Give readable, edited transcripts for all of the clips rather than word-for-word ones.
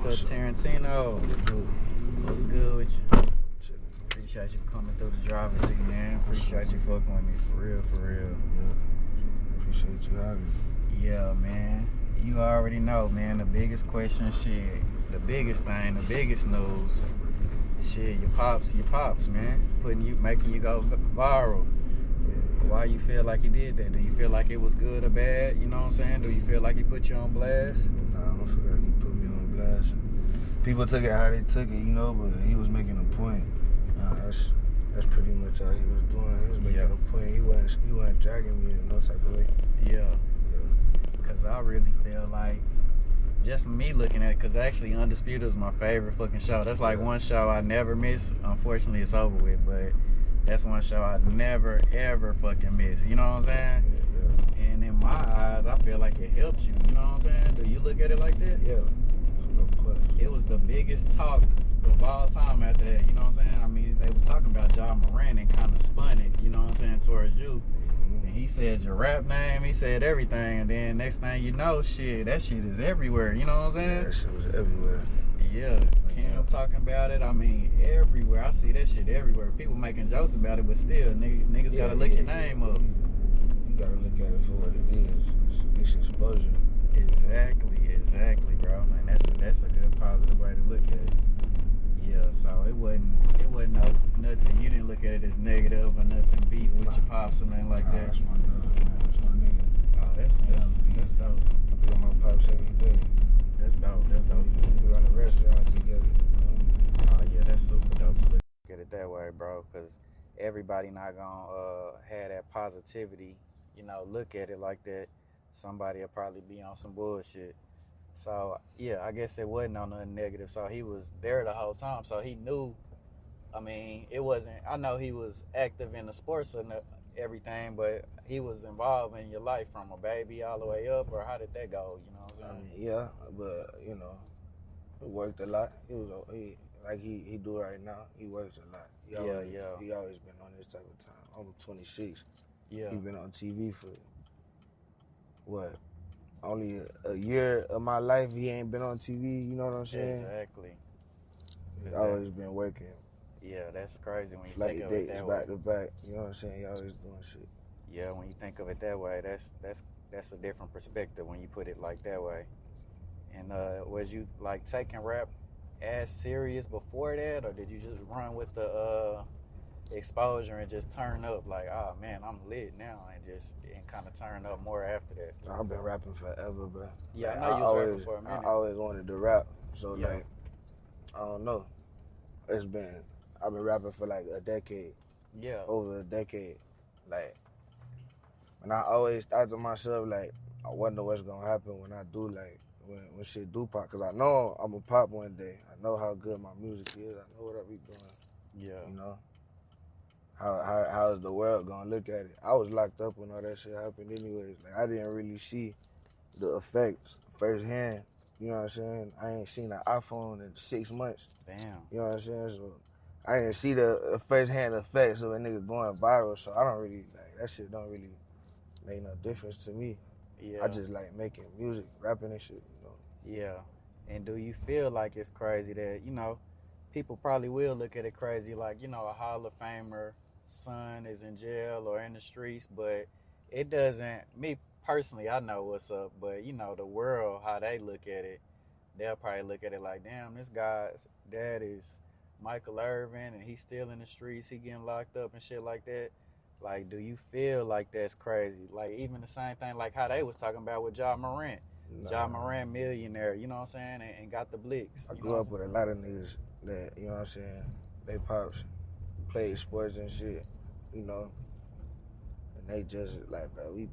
Tut Tarantino. What's good with you? Appreciate you coming through the driver's seat, man. Appreciate you fucking with me, for real. Yeah. Appreciate you having me. Yeah, man. You already know, man, the biggest question, shit, the biggest thing, the biggest news, shit, your pops, man. Making you go viral. Yeah. Why you feel like he did that? Do you feel like it was good or bad? You know what I'm saying? Do you feel like he put you on blast? Nah, I don't feel like he put me on blast. People took it how they took it, but he was making a point. That's pretty much all he was doing. He was making a point. He wasn't dragging me in no type of way. Yeah. Cause I really feel like, just me looking at it, cause actually Undisputed is my favorite fucking show. That's like one show I never miss. Unfortunately, it's over with, but that's one show I never ever fucking miss. You know what I'm saying? Yeah. And in my eyes, I feel like it helps you. You know what I'm saying? Do you look at it like that? Yeah. No question. It was the biggest talk of all time after that. You know what I'm saying? I mean, they was talking about Ja Morant and kind of spun it. You know what I'm saying, towards you. And he said your rap name, he said everything, and then next thing you know, shit, that shit is everywhere, you know what I'm saying? Yeah, that shit was everywhere. Yeah, Cam talking about it, I mean, everywhere. I see that shit everywhere. People making jokes about it, but still, niggas gotta look your name up. You gotta look at it for what it is. It's exposure. Exactly, bro. And that's a good positive way to look at it. Yeah, so it wasn't nothing. You didn't look at it as negative or nothing beef with your pops or nothing like that. That's my dog, man. That's my nigga. Oh, that's dope. I be with my pops every day. That's dope. We run a restaurant together. Oh yeah, that's super dope to look at it that way, bro. Cause everybody not gonna have that positivity. Look at it like that. Somebody will probably be on some bullshit. So, yeah, I guess it wasn't on nothing negative. So he was there the whole time. So he knew, I mean, it wasn't, I know he was active in the sports and everything, but he was involved in your life from a baby all the way up, or how did that go? You know what I'm saying? I mean, yeah, but, he worked a lot. He do right now. He works a lot. He always been on this type of time. I'm 26. Yeah. He been on TV for, what? Only a year of my life, he ain't been on TV, you know what I'm saying? Exactly. He's always been working. Yeah, that's crazy when you Flight think of it dates that way. back to back, you know what I'm saying? He always doing shit. Yeah, when you think of it that way, that's a different perspective when you put it like that way. And was you like taking rap as serious before that, or did you just run with the exposure and just turn up like, oh man, I'm lit now, and kind of turn up more after that? I've been rapping forever, bro. Yeah, I know you was rapping for a minute. I always wanted to rap, so like, I don't know. I've been rapping for like a decade. Yeah. Over a decade. Like, and I always thought to myself, like, I wonder what's gonna happen when I do, like, when shit do pop. Cause I know I'm gonna pop one day. I know how good my music is. I know what I be doing. Yeah. How is the world gonna look at it? I was locked up when all that shit happened anyways. Like, I didn't really see the effects firsthand. You know what I'm saying? I ain't seen an iPhone in 6 months. Damn. You know what I'm saying? So I didn't see the firsthand effects of a nigga going viral. So I don't really, like, that shit don't really make no difference to me. Yeah. I just like making music, rapping and shit, Yeah. And do you feel like it's crazy that, people probably will look at it crazy, like, a Hall of Famer son is in jail or in the streets, but it doesn't, me personally, I know what's up, but, the world, how they look at it, they'll probably look at it like, damn, this guy's dad is Michael Irvin and he's still in the streets, he getting locked up and shit like that. Like, do you feel like that's crazy? Like, even the same thing like how they was talking about with Ja Morant. Nah. Ja Morant millionaire, you know what I'm saying, and got the blicks. I grew up with a lot of niggas that, you know what I'm saying, they pops played sports and shit, and they just like, bro, we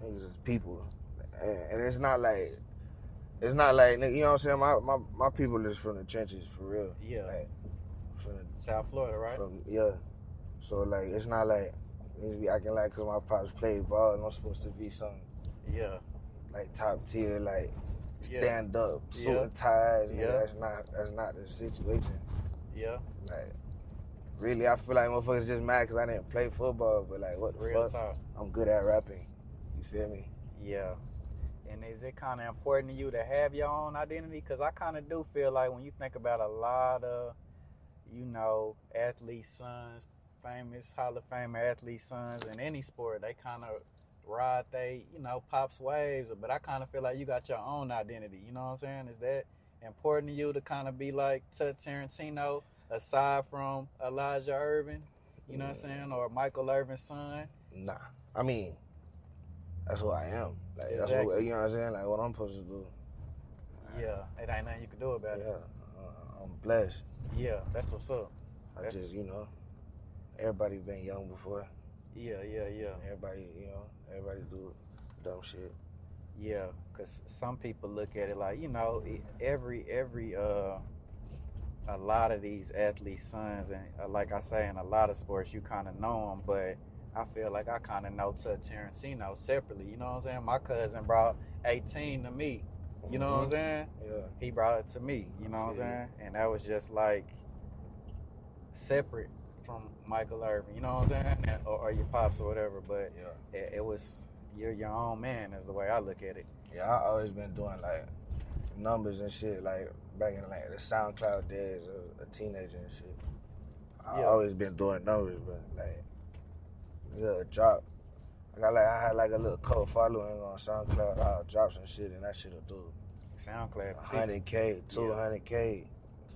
niggas is people, and it's not like, you know what I'm saying, my people is from the trenches, for real. Yeah. Like, from South Florida, right? So like, it's not like niggas be acting like cause my pops played ball and I'm supposed to be something. Yeah. Like top tier, like stand up, suit and ties. Nigga, that's not the situation. Yeah. Like, really, I feel like motherfuckers just mad because I didn't play football, but like, what the Real fuck? talk. I'm good at rapping. You feel me? Yeah. And is it kind of important to you to have your own identity? Because I kind of do feel like when you think about a lot of, athletes' sons, famous Hall of Fame athletes' sons in any sport, they kind of ride they, pops waves. But I kind of feel like you got your own identity. You know what I'm saying? Is that important to you to kind of be like Tut Tarantino, aside from Elijah Irvin? You know what I'm saying? Or Michael Irvin's son? Nah. I mean, that's who I am. Like, Exactly. that's what, you know what I'm saying? Like, what I'm supposed to do. Yeah, it ain't nothing you can do about it. I'm blessed. Yeah, that's what's up. Just, everybody been young before. Yeah. Everybody do dumb shit. Yeah, because some people look at it like, a lot of these athletes' sons, and like I say, in a lot of sports, you kind of know them, but I feel like I kind of know Tut Tarantino separately. You know what I'm saying? My cousin brought 18 to me. You know what I'm saying? Yeah. He brought it to me. You know what I'm saying? And that was just like separate from Michael Irvin. You know what I'm saying? Or your pops or whatever. But it was, you're your own man is the way I look at it. Yeah, I always been doing like numbers and shit, like back in like the SoundCloud days of a teenager and shit. I always been doing numbers, but like drop. I had like a little cult following on SoundCloud. I'll drop some shit and that shit'll do SoundCloud 100K, 200K,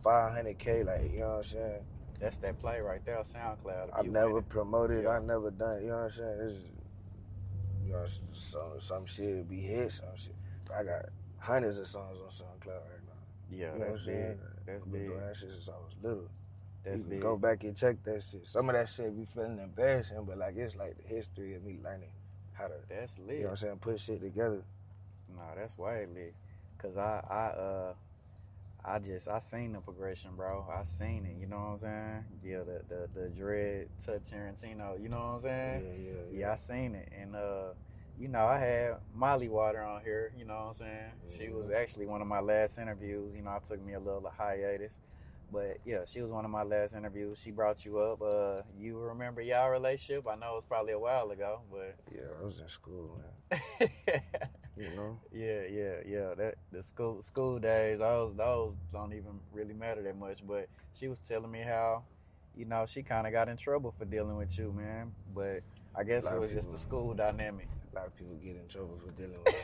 500K, like, you know what I'm saying? That's that play right there, SoundCloud. I never promoted, I never done, you know what I'm saying? This is, some shit be hit, some shit. I got hundreds of songs on SoundCloud right now. Yeah, you know that's big. That's I've been big. doing that shit since I was little. That's you big. Go back and check that shit. Some of that shit be feeling embarrassing, but like it's like the history of me learning how to. That's lit. You know what I'm saying? Put shit together. Nah, that's way lit. Cause I seen the progression, bro. I seen it. You know what I'm saying? Yeah, the dread Tut Tarantino. You know what I'm saying? Yeah, I seen it, and I had Molly Water on here. You know what I'm saying? She was actually one of my last interviews. I took me a little hiatus. But yeah, she was one of my last interviews. She brought you up. You remember y'all relationship? I know it was probably a while ago, but yeah, I was in school, man. You know? Yeah. That the school days, those don't even really matter that much. But she was telling me how, she kind of got in trouble for dealing with you, man. But I guess it was just the school dynamic. A lot of people get in trouble for dealing with it.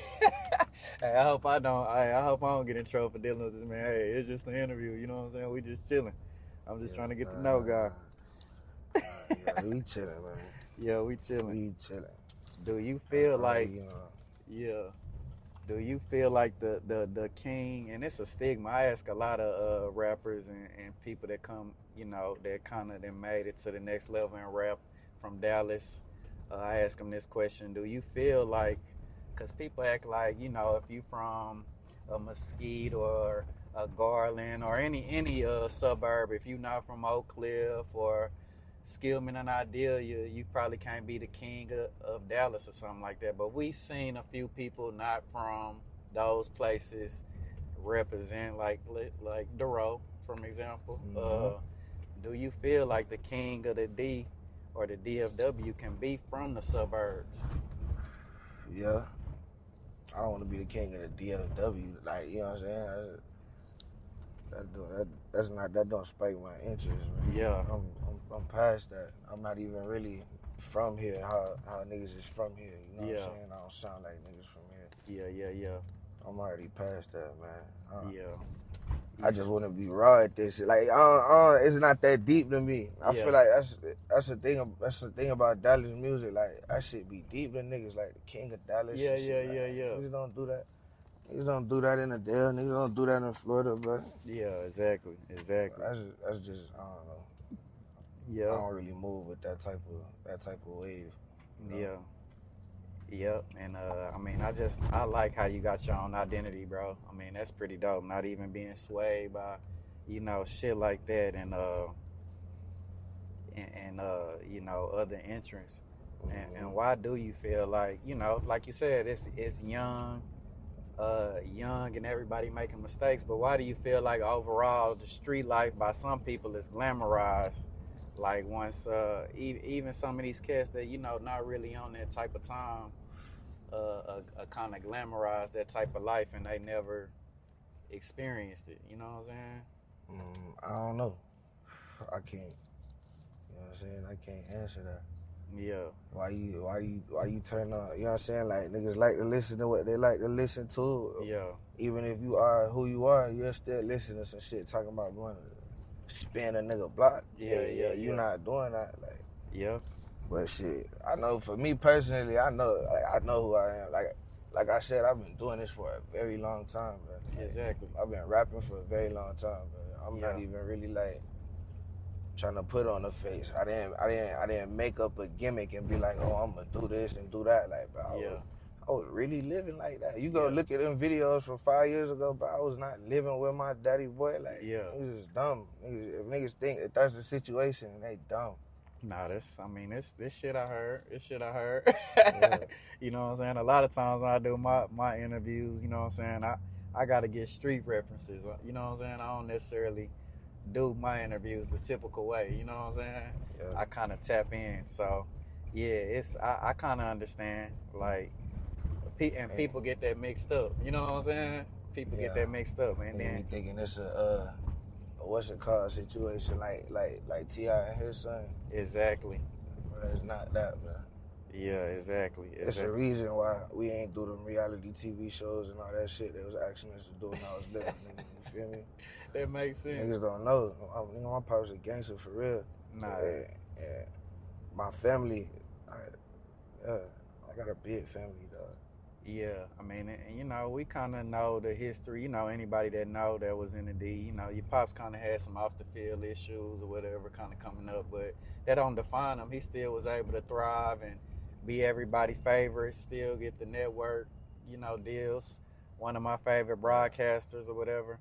Hey, I hope I don't get in trouble for dealing with this, man. Hey, it's just an interview, you know what I'm saying? We just chilling. I'm just trying to get to know God. Yeah, we chilling, man. Yeah, we chilling. We chilling. Do you feel like, do you feel like the king, and it's a stigma, I ask a lot of rappers and people that come, that kind of then made it to the next level in rap from Dallas. I ask them this question: do you feel like, because people act like, if you from a Mesquite or a Garland or any suburb, if you not from Oak Cliff or Skillman and Ideal, you probably can't be the king of Dallas or something like that. But we've seen a few people not from those places represent, like Duro, from example. Do you feel like the king of the D or the DFW can be from the suburbs? Yeah. I don't want to be the king of the DFW. Like, you know what I'm saying? That don't spike my interest, man. Yeah. I'm past that. I'm not even really from here. How niggas is from here. You know what I'm saying? I don't sound like niggas from here. Yeah. I'm already past that, man. Yeah. I just want to be raw at this shit. Like, it's not that deep to me. I feel like that's the thing. That's the thing about Dallas music. Like, that shit be deep to niggas. Like the king of Dallas. Yeah. Niggas don't do that. Niggas don't do that in the Dale. Niggas don't do that in Florida, bro. Yeah, exactly. That's just, I don't know. Yeah. I don't really move with that type of wave. You know? Yeah. Yep, and I like how you got your own identity, bro. I mean, that's pretty dope. Not even being swayed by, shit like that, and other entrants. And why do you feel like, like you said, it's young, and everybody making mistakes. But why do you feel like overall the street life by some people is glamorized? Like once even some of these cats that not really on that type of time. a kind of glamorize that type of life, and they never experienced it. You know what I'm saying? I don't know. I can't. You know what I'm saying? I can't answer that. Yeah. Why you turn on? You know what I'm saying? Like niggas like to listen to what they like to listen to. Yeah. Even if you are who you are, you're still listening to some shit talking about going to spin a nigga block. Yeah. You not doing that. Like, Yeah. but shit, I know for me personally, I know who I am. Like I said, I've been doing this for a very long time, bro. Like, Exactly. I've been rapping for a very long time, bro. I'm not even really like trying to put on a face. I didn't make up a gimmick and be like, oh, I'm gonna do this and do that. Like, bro, I was really living like that. You go look at them videos from 5 years ago, but I was not living with my daddy boy. Like, niggas is dumb. If niggas think that that's the situation, they dumb. Nah, this shit I heard. Yeah. You know what I'm saying? A lot of times when I do my interviews, you know what I'm saying, I gotta get street references. You know what I'm saying? I don't necessarily do my interviews the typical way. You know what I'm saying? Yeah. I kind of tap in. So, yeah, I kind of understand. Like, people get that mixed up. You know what I'm saying? People get that mixed up, and then thinking it's a what's it called situation like T.I. and his son. Exactly. But it's not that, man. Yeah, exactly. It's a reason why we ain't do them reality TV shows and all that shit they was asking us to do when I was little, nigga. You feel me? That makes sense. Niggas don't know. My pops a gangster for real. Nah. And my family, I got a big family, dog. Yeah, I mean, and you know, we kind of know the history. You know, anybody that know that was in the D, you know, your pops kind of had some off the field issues or whatever kind of coming up, but that don't define him. He still was able to thrive and be everybody's favorite, still get the network, you know, deals. One of my favorite broadcasters or whatever,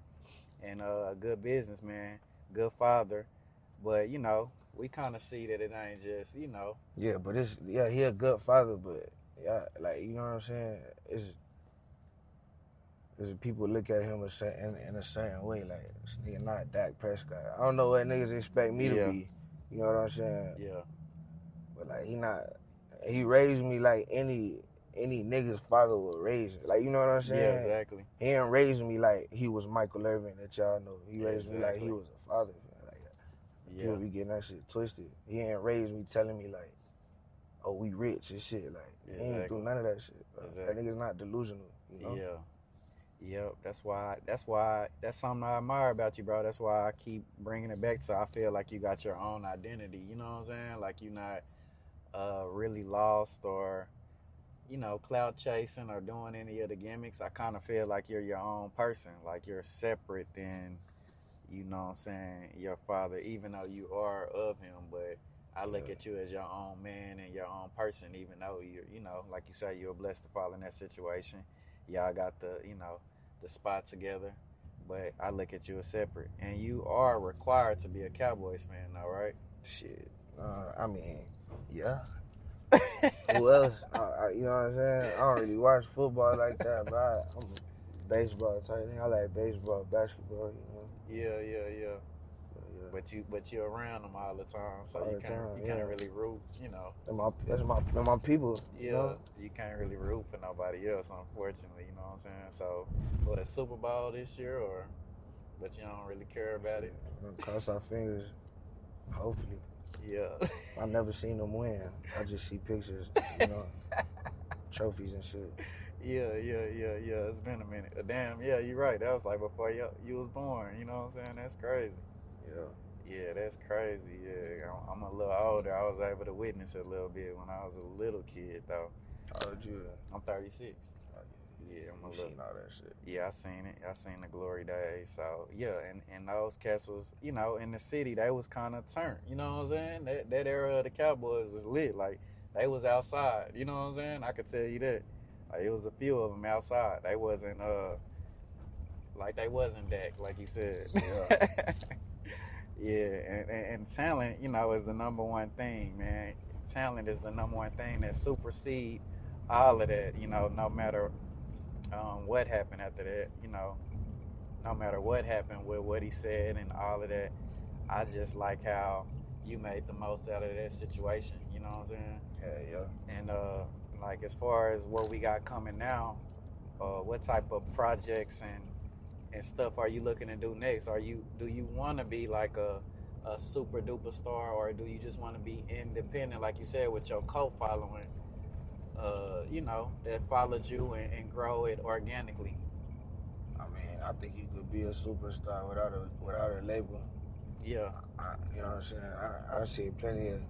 and a good businessman, good father. But you know, we kind of see that it ain't just, you know. Yeah, but he a good father, but. Yeah, like, you know what I'm saying? It's people look at him in a certain way. Like, this nigga not Dak Prescott. I don't know what niggas expect me to be. You know what I'm saying? Yeah. But like, he raised me like any nigga's father would raise me. Like, you know what I'm saying? Yeah, exactly. He didn't raise me like he was Michael Irvin that y'all know. He raised me like he was a father. Like, people be getting that shit twisted. He ain't raised me telling me like, oh, we rich and shit. Like, he ain't do none of that shit, bro. That nigga's not delusional, you know? Yeah. Yep. That's something I admire about you, bro. That's why I keep bringing it back to I feel like you got your own identity. You know what I'm saying? Like, you're not really lost or, you know, clout chasing or doing any of the gimmicks. I kind of feel like you're your own person. Like, you're separate than, you know what I'm saying, your father, even though you are of him, but I look at you as your own man and your own person, even though you're, you know, like you say, you're blessed to fall in that situation. Y'all got the, you know, the spot together, but I look at you as separate. And you are required to be a Cowboys fan, though, right? Shit. I mean, yeah. Who else? You know what I'm saying? I don't really watch football like that, but I'm a baseball type thing. I like baseball, basketball, you know? Yeah. But you're around them all the time, so you can't really root, you know. That's my people. Yeah, you know? You can't really root for nobody else, unfortunately. You know what I'm saying? So, for the Super Bowl this year, but you don't really care about it. Cross our fingers. Hopefully. Yeah. I never seen them win. I just see pictures, you know, trophies and shit. Yeah. It's been a minute. Damn, yeah, you're right. That was like before you was born. You know what I'm saying? That's crazy. Yeah, that's crazy. Yeah, I'm a little older. I was able to witness it a little bit when I was a little kid, though. How old you? I'm 36. Yeah, I'm a little. Seen all that shit. Yeah, I seen it. I seen the glory days. So yeah, and those cats was, you know, in the city, they was kind of turned. You know what I'm saying? That era of the Cowboys was lit. Like, they was outside. You know what I'm saying? I could tell you that. Like, it was a few of them outside. They wasn't Dak, like you said. Yeah. Yeah, and talent, you know, is the number one thing, man. Talent is the number one thing that supersedes all of that, you know, no matter what happened after that, you know, no matter what happened with what he said and all of that. I just like how you made the most out of that situation, you know what I'm saying? Yeah. And like as far as what we got coming now, what type of projects and stuff are you looking to do next? Do you want to be like a super duper star, or do you just want to be independent, like you said, with your co-following, that followed you and grow it organically? I mean, I think you could be a superstar without a label. Yeah, You know what I'm saying? I see plenty of.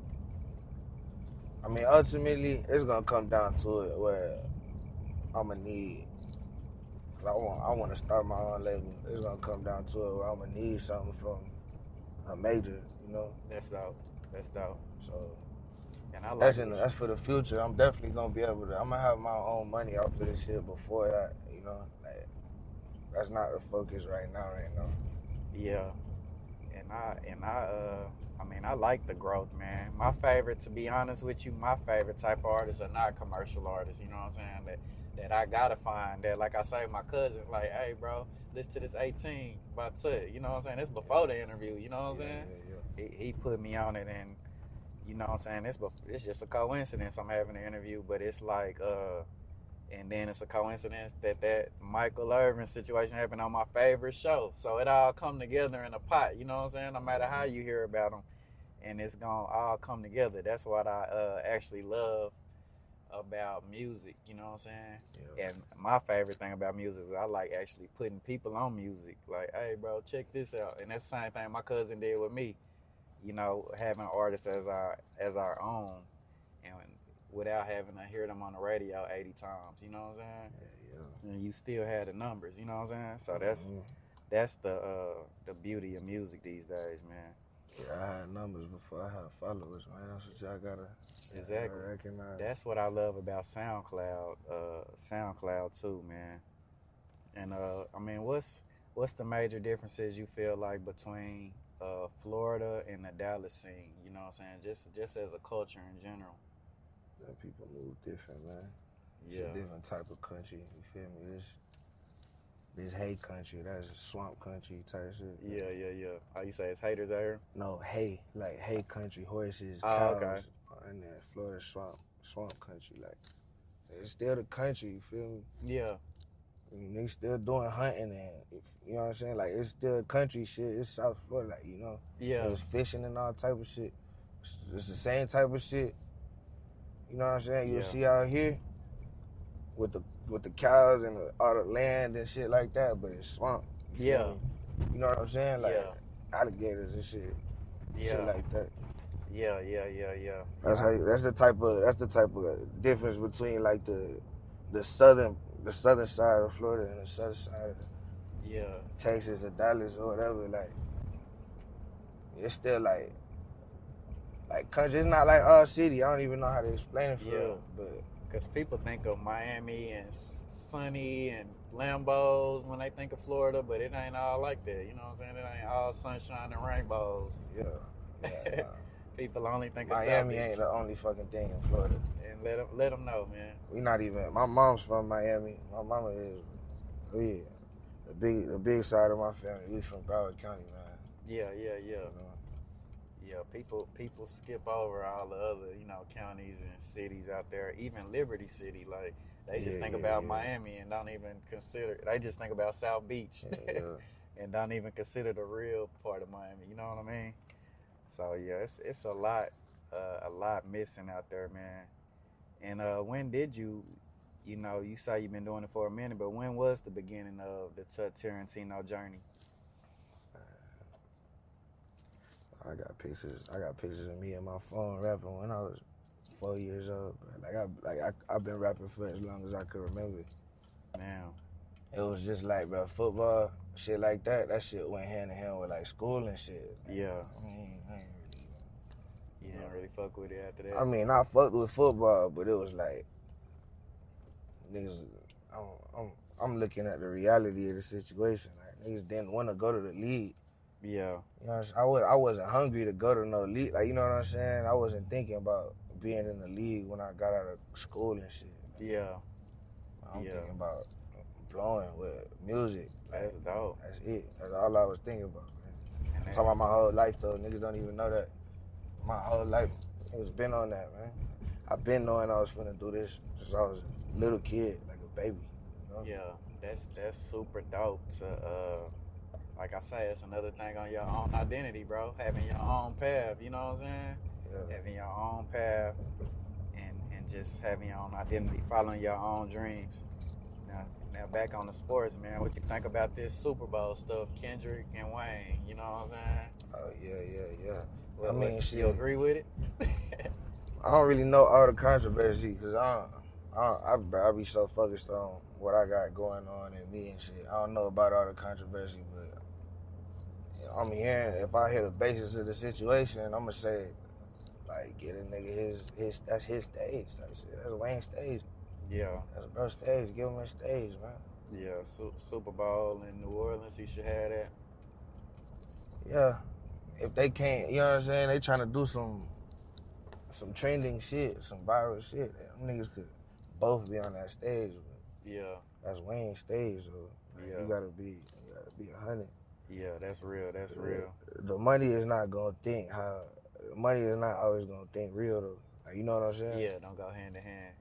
I mean, ultimately, it's gonna come down to it where I'm gonna need. I want to start my own label. It's gonna come down to it where I'm gonna need something from a major, you know. that's dope. That's dope. So And I like that's for the future. I'm definitely gonna be able to. I'm gonna have my own money off of this shit before that, you know. Like that's not the focus right now. Yeah, I mean, I like the growth, man. My favorite, to be honest with you, my favorite type of artists are not commercial artists. You know what I'm saying? That I gotta find that, like I say, my cousin, like, hey, bro, listen to this 18 by Tut. You know what I'm saying? It's before the interview. You know what I'm saying? Yeah. He put me on it, and you know what I'm saying? It's just a coincidence I'm having an interview, but it's like, and then it's a coincidence that Michael Irvin situation happened on my favorite show. So it all come together in a pot. You know what I'm saying? No matter how you hear about them, and it's gonna all come together. That's what I actually love about music. You know what I'm saying? Yeah. And my favorite thing about music is I like actually putting people on music. Like, hey, bro, check this out. And that's the same thing my cousin did with me. You know, having artists as our own, and without having to hear them on the radio 80 times. You know what I'm saying? Yeah. And you still had the numbers. You know what I'm saying? So that's the beauty of music these days, man. Yeah, I had numbers before I had followers, man. That's what y'all gotta recognize. That's what I love about SoundCloud too, man. And I mean, what's the major differences you feel like between Florida and the Dallas scene? You know what I'm saying? Just as a culture in general. That people move different, man. It's Yeah. a different type of country. You feel me? This hay country, that's swamp country type shit. Yeah. How you say it's haters out here? No, hay, like hay country, horses, Oh, cows, okay. and then Florida swamp country. Like it's still the country. You feel me? Yeah. And they still doing hunting and you know what I'm saying. Like it's still country shit. It's South Florida, like you know. Yeah. There's fishing and all type of shit. It's the same type of shit. You know what I'm saying? You'll see out here with the cows and all the land and shit like that, but it's swamp. You feel me? You know what I'm saying? Like alligators and shit. Shit like that. Yeah. That's the type of difference between like the southern side of Florida and the southern side of Texas or Dallas or whatever. Like it's still like country. It's not like our city. I don't even know how to explain it for real. But because people think of Miami and sunny and Lambos when they think of Florida, but it ain't all like that. You know what I'm saying? It ain't all sunshine and rainbows. Yeah. People only think of Miami ain't the only fucking thing in Florida. And let them know, man. We not even. My mom's from Miami. My mama is. The big side of my family. We from Broward County, man. Yeah. You know? Yeah, people skip over all the other, counties and cities out there, even Liberty City. Like, they just think about Miami and don't even consider, they just think about South Beach and don't even consider the real part of Miami. You know what I mean? So, yeah, it's a lot missing out there, man. And when did you say you've been doing it for a minute, but when was the beginning of the Tut Tarantino journey? I got pictures of me and my phone rapping when I was 4 years old. I've been rapping for as long as I could remember. Man, it was just like, bro, football, shit like that. That shit went hand in hand with like school and shit. Yeah. I ain't you didn't really fuck with it after that. I mean, I fucked with football, but it was like niggas. I'm looking at the reality of the situation. Like niggas didn't want to go to the league. Yeah. You know what I'm saying? I wasn't hungry to go to no league. Like, you know what I'm saying? I wasn't thinking about being in the league when I got out of school and shit. Yeah. I'm thinking about blowing with music. That's dope. That's it. That's all I was thinking about, man. I'm talking about my whole life, though. Niggas don't even know that. My whole life, niggas been on that, man. I've been knowing I was finna do this since I was a little kid, like a baby. You know? Yeah, that's super dope. To like I say, it's another thing on your own identity, bro. Having your own path. You know what I'm saying? Yeah. Having your own path, and just having your own identity, following your own dreams. Now back on the sports, man. What you think about this Super Bowl stuff, Kendrick and Wayne? You know what I'm saying? Oh yeah. Well, I mean, shit. You agree with it? I don't really know all the controversy because I be so focused on what I got going on and me and shit. I don't know about all the controversy, but I'm hearing, if I hear the basis of the situation, I'm gonna say, like, get a nigga his that's his stage type shit. That's Wayne's stage. Yeah. That's bro stage. Give him his stage, man. Yeah, Super Bowl in New Orleans, he should have that. Yeah. If they can't, you know what I'm saying? They trying to do some trending shit, some viral shit. Them niggas could both be on that stage. But yeah. That's Wayne's stage, so yeah. You gotta be 100. Yeah, that's real. That's real. The money is not gonna think how. Money is not always gonna think real though. Like, you know what I'm saying? Yeah, don't go hand in hand.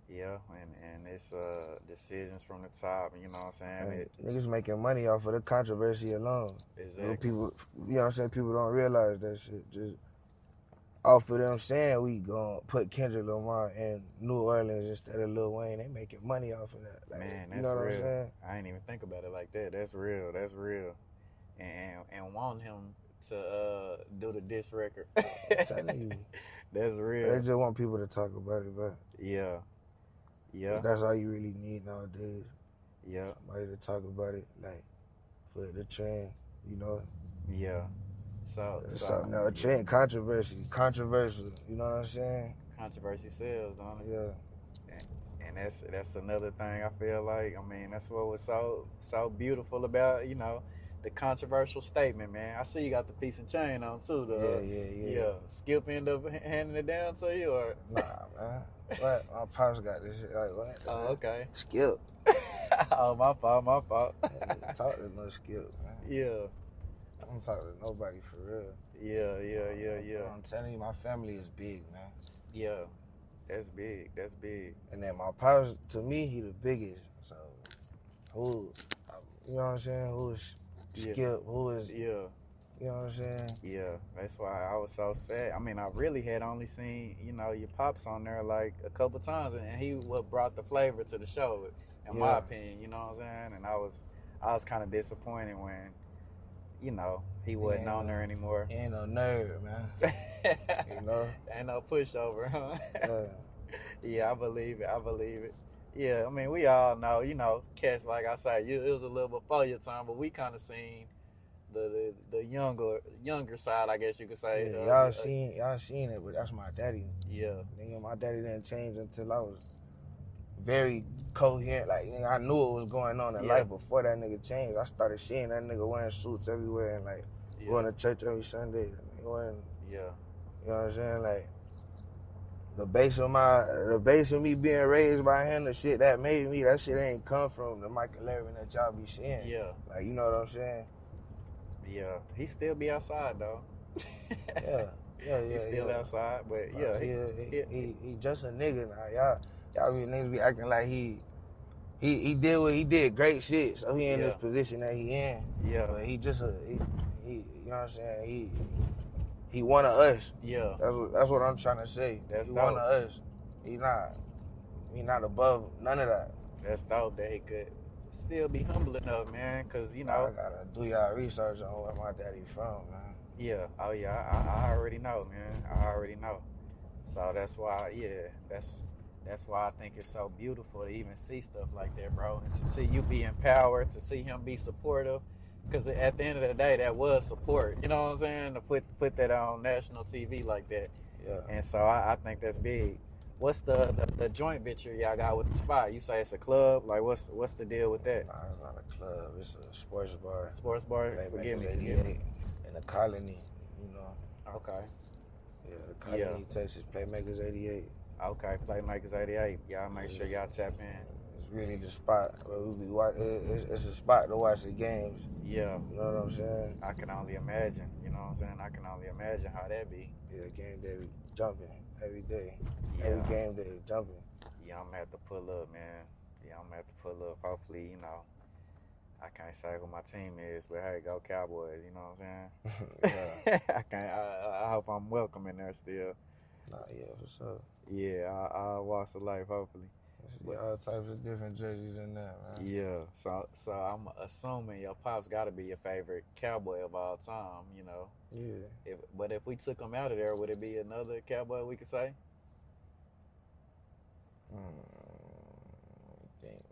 Yeah, and it's decisions from the top. You know what I'm saying? Niggas making money off of the controversy alone. Exactly. People, you know what I'm saying? People don't realize that shit. Just off of them saying we gonna put Kendrick Lamar in New Orleans instead of Lil Wayne, they making money off of that. Like, man, that's you know what real. I'm saying? I ain't even think about it like that. That's real. That's real. And want him to do the diss record. I'm telling you. That's real. They just want people to talk about it, but yeah. That's all you really need nowadays. Yeah. Somebody to talk about it, like, for the trend, you know? Yeah. So no, trend, controversial, you know what I'm saying? Controversy sells, don't it? Yeah. And that's another thing I feel like. I mean, that's what was so beautiful about, you know, the controversial statement, man. I see you got the piece and chain on too, though. Yeah. Skip end up handing it down to you, or nah, man. What? My pops got this shit. Like, what? Oh, okay. Skip. Oh, my fault. Talk to no Skip, man. Yeah. I don't talk to nobody for real. Yeah. I'm telling you, my family is big, man. Yeah. That's big. And then my pops, to me, he the biggest. So, who, you know what I'm saying? Who is Skip? Who is, you know what I'm saying? Yeah, that's why I was so sad. I mean, I really had only seen, you know, your pops on there like a couple times, and he what brought the flavor to the show, in my opinion, you know what I'm saying? And I was kind of disappointed when, you know, he wasn't on there anymore. He ain't no nerd, man. You know? Ain't no pushover, huh? Yeah. Yeah, I believe it. Yeah, I mean, we all know, you know, cats, like I say, it was a little before your time, but we kind of seen the younger side, I guess you could say. Yeah, y'all seen it, but that's my daddy. Yeah. Nigga, my daddy didn't change until I was very coherent. Like, nigga, I knew what was going on in life before that nigga changed. I started seeing that nigga wearing suits everywhere and, like, going to church every Sunday. You know what I'm saying? Like, the base of me being raised by him, the shit that made me, that shit ain't come from the Michael Irvin that y'all be seeing. Yeah. Like, you know what I'm saying? Yeah. He still be outside, though. Yeah. He's still outside, but he just a nigga now. Y'all be niggas be acting like he did what he did, great shit. So he in this position that he in. Yeah. But he just he you know what I'm saying? He one of us. Yeah. That's what I'm trying to say. That's he dope. One of us. He not above none of that. That's dope that he could still be humble enough, man, because, you know. I gotta do y'all research on where my daddy from, man. Yeah. Oh, yeah. I already know, man. I already know. So that's why, that's why I think it's so beautiful to even see stuff like that, bro. And to see you be empowered, to see him be supportive. Because at the end of the day, that was support. You know what I'm saying? To put that on national TV like that. Yeah. And so I think that's big. What's the joint venture y'all got with the spot? You say it's a club? Like, what's the deal with that? Nah, it's not a club. It's a sports bar. Sports bar? Forgive me. In the Colony, you know. Okay. Yeah, the Colony, Texas, Playmakers 88. Okay, Playmakers 88. Y'all make sure y'all tap in. It's really the spot where we be it's a spot to watch the games. Yeah. You know what I'm saying? I can only imagine. You know what I'm saying? I can only imagine how that be. Yeah, game day we jumping. every day, Yeah. every game day, jumping. Yeah, I'm gonna have to pull up, man. Yeah, I'm gonna have to pull up. Hopefully, I can't say who my team is, but hey, go Cowboys. You know what I'm saying? Yeah. I can't. I hope I'm welcome in there still. Nah, yeah, for sure. Yeah, I'll walk the life, hopefully. See all types of different jerseys in there, man. Yeah, so I'm assuming your pops got to be your favorite Cowboy of all time. Yeah. But if we took him out of there, would it be another Cowboy we could say? I think,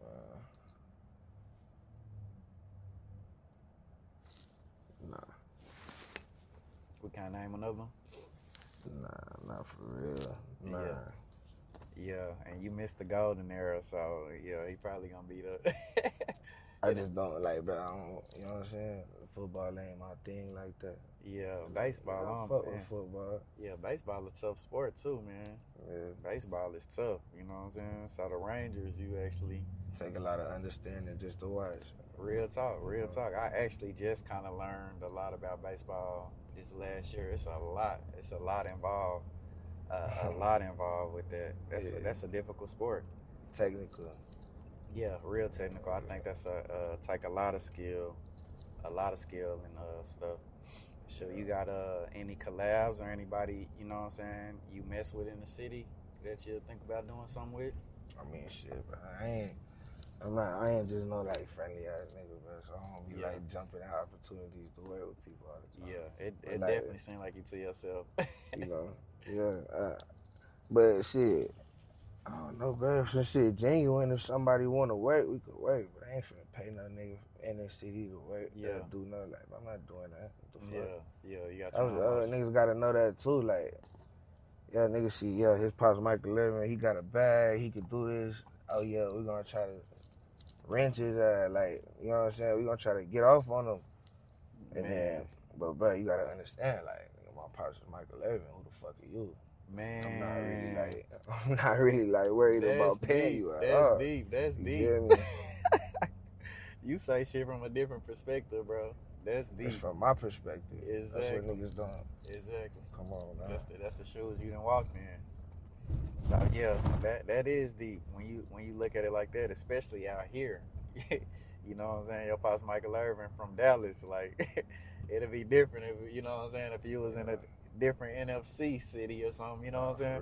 nah, We can't name another one. nah, not for real. Nah. Yeah, and you missed the golden era, so yeah, he probably gonna be the. I just don't like, bro. I don't, you know what I'm saying? Football ain't my thing like that. Yeah, baseball. I fuck with football. Yeah, baseball a tough sport too, man. Yeah. Baseball is tough. You know what I'm saying? So the Rangers, you actually take a lot of understanding just to watch. Real talk. I actually just kind of learned a lot about baseball this last year. It's a lot involved. A lot involved with that. That's a difficult sport. Technical. Yeah, real technical. I think that's take a lot of skill and stuff. Sure, you got any collabs or anybody, you know what I'm saying, you mess with in the city that you think about doing something with? I mean, shit, bro. I ain't just no like friendly ass nigga, bro. So I don't be like jumping at opportunities to work with people all the time. Yeah, it like, definitely seemed like you to yourself. You know, yeah. But shit, I don't know, bro. If some shit genuine, if somebody want to work, we could work. But I ain't finna pay no nigga in the city to work. Yeah. Do nothing. Like, I'm not doing that. What the fuck? Yeah. You got niggas gotta know that too. Like, yeah, niggas see, his pops Michael Irvin, he got a bag, he could do this. Oh yeah, we gonna try to wrench his ass. Like, you know what I'm saying? We gonna try to get off on him. And then, but bro, you gotta understand, like, my pops is Michael Irvin. Who the fuck are you? Man, I'm not really like worried about paying you at all. That's you deep. Feel me? You say shit from a different perspective, bro. That's deep. It's from my perspective. Exactly. That's what niggas don't. Exactly. Come on, man. That's the shoes you done walked in. So yeah, that is deep when you look at it like that, especially out here. You know what I'm saying? Your pops Michael Irvin from Dallas, like it'd be different if you know what I'm saying if you was in a different NFC city or something. You know what I'm saying?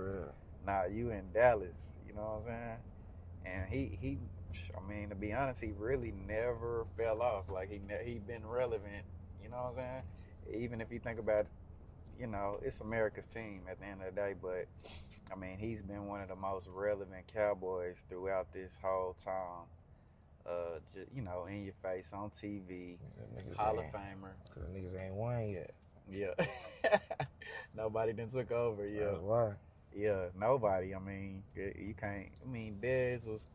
Nah, you in Dallas. You know what I'm saying? And he I mean, to be honest, he really never fell off. Like he been relevant. You know what I'm saying? Even if you think about, it's America's team at the end of the day. But I mean, he's been one of the most relevant Cowboys throughout this whole time. Just, in your face on TV, Hall of Famer. Cause niggas ain't won yet. Yeah. Nobody done took over. Yeah. That's why. Yeah, nobody. I mean, you can't. I mean, Dez was,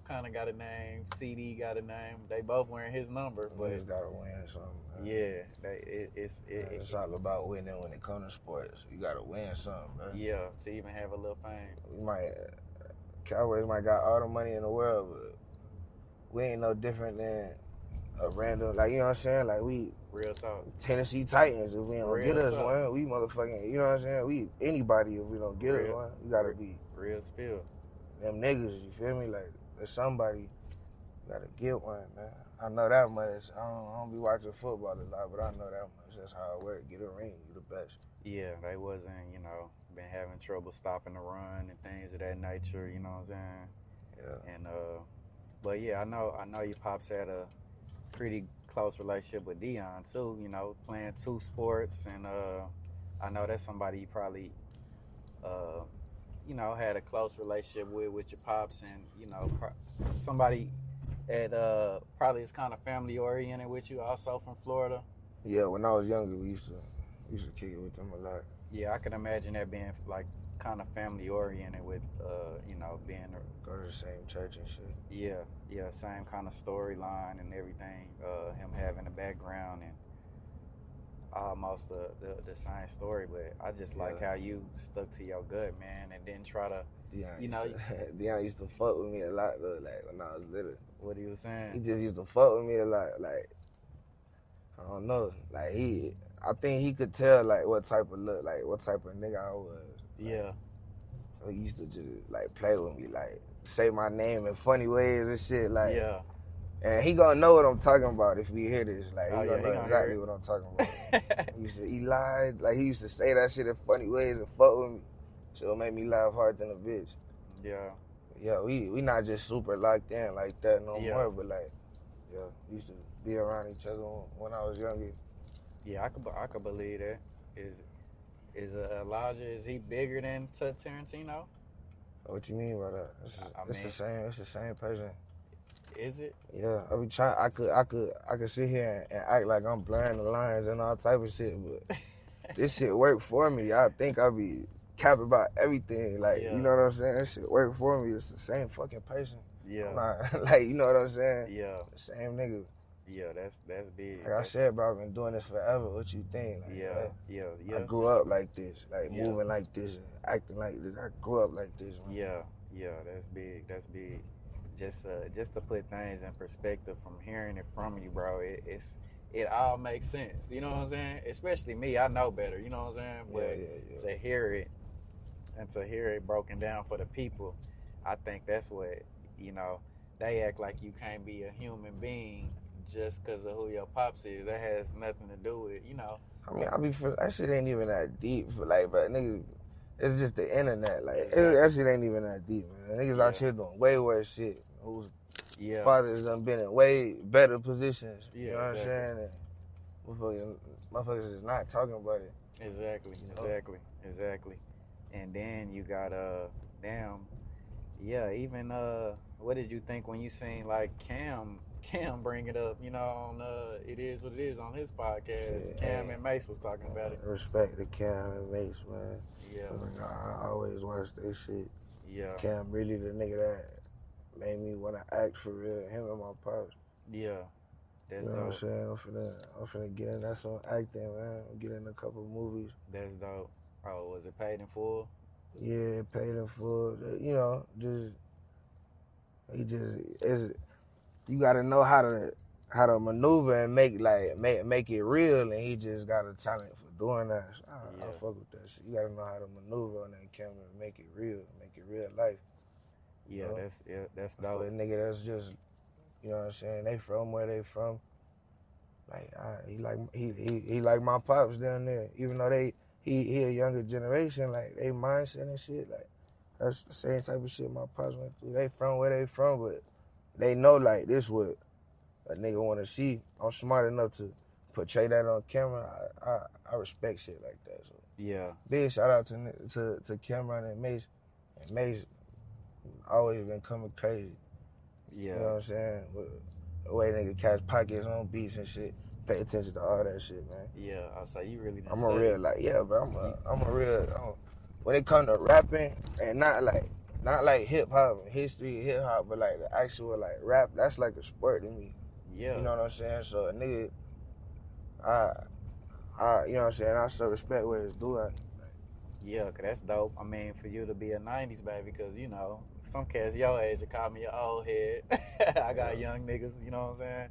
kind of got a name. CD got a name. They both wearing his number, but niggas gotta win something. Man. Yeah, it's all about winning when it comes to sports. You gotta win something, bro. Yeah, to even have a little fame. Cowboys might got all the money in the world, but we ain't no different than a random, like, you know what I'm saying? Like, we real talk. Tennessee Titans, if we don't get us one, we motherfucking, you know what I'm saying? We anybody if we don't get us one, we gotta be real spill. Them niggas, you feel me? Like, there's somebody gotta get one, man. I know that much. I don't be watching football a lot, but I know that much. That's how it works. Get a ring, you the best. Yeah, they wasn't, been having trouble stopping the run and things of that nature, you know what I'm saying? Yeah. And but yeah, I know your pops had a pretty close relationship with Dion too, playing two sports, and I know that's somebody you probably had a close relationship with your pops, and somebody that probably is kind of family oriented with you, also from Florida. Yeah, when I was younger, we used to kick it with them a lot. Yeah, I can imagine that being like kind of family oriented with being go to the same church and shit. Yeah, same kind of storyline and everything. Him having a background and almost the same story, but I just like how you stuck to your gut, man, and didn't try to. Dion used to fuck with me a lot though, like when I was little. What he was saying? He just used to fuck with me a lot, like I don't know, like I think he could tell like what type of look, like what type of nigga I was. Yeah. He used to just like play with me, like say my name in funny ways and shit, like. Yeah. And he gonna know what I'm talking about if we hear this. Like Oh he yeah, gonna he know gonna hear exactly it. what I'm talking about. He used to Eli, like he used to say that shit in funny ways and fuck with me. So it made me laugh hard than a bitch. Yeah. Yeah, we not just super locked in like that no Yeah. more, but like, yeah, we used to be around each other when I was younger. Yeah, I could believe that. Is Elijah, is he bigger than Tut Tarantino? What you mean by that? I It's the mean, same. It's the same person. is it? Yeah, I be trying. I could sit here and act like I'm blurring the lines and all type of shit, but this shit work for me. I think I be cap about everything. Like, Yeah. you know what I'm saying? This shit work for me. It's the same fucking person. Yeah. I'm not like, you know what I'm saying? Yeah. The same nigga. Yeah, that's big. Like I said, bro, I've been doing this forever. What you think? Like, Yeah. I grew up like this, like Yeah. moving like this, and acting like this. I grew up like this, man. Yeah, that's big. That's big. Just to put things in perspective from hearing it from you, bro, it all makes sense. You know what I'm saying? Especially me, I know better. You know what I'm saying? But Yeah. to hear it and to hear it broken down for the people, I think that's what, you know, they act like you can't be a human being just because of who your pops is. That has nothing to do with, you know. I mean, that shit ain't even that deep. For like, but niggas, it's just the internet. Like, Exactly. that shit ain't even that deep, man. Niggas out here doing way worse shit. Whose fathers done been in way better positions. You know what I'm saying? And motherfuckers is not talking about it. Exactly. And then you got even what did you think when you seen like Cam bring it up, you know, on It Is What It Is on his podcast? Shit, Cam and Mace was talking about it. Respect to Cam and Mace, man. Yeah. I always watch that shit. Yeah. Cam really the nigga that made me want to act for real. Him and my pops. Yeah. That's you know dope. What I'm saying? I'm finna get in that some acting, man. Get in a couple movies. That's dope. Oh, was it paid in full? Yeah, paid in full. You know, you gotta know how to maneuver and make it real, and he just got a talent for doing that. So I fuck with that shit. You gotta know how to maneuver on that camera and make it real life. Yeah, you know? that's dope. For a nigga that's just, you know what I'm saying, they from where they from. Like he like my pops down there, even though he a younger generation, like they mindset and shit, like that's the same type of shit my pops went through. They from where they from, but they know like this what a nigga want to see. I'm smart enough to portray that on camera. I respect shit like that. So yeah, big shout out to Cameron and Mace. And Mace always been coming crazy. Yeah, you know what I'm saying. The way nigga catch pockets on beats and shit. Pay attention to all that shit, man. Yeah, I say you really. I'm a real bro. I'm a real. When it comes to rapping and not like hip hop and history hip hop, but like the actual like rap, that's like a sport to me. Yeah, you know what I'm saying. So a nigga, you know what I'm saying. I still respect where it's due at. Yeah, cause that's dope. I mean, for you to be a '90s baby, cause you know some cats your age will call me an old head. I got young niggas, you know what I'm saying.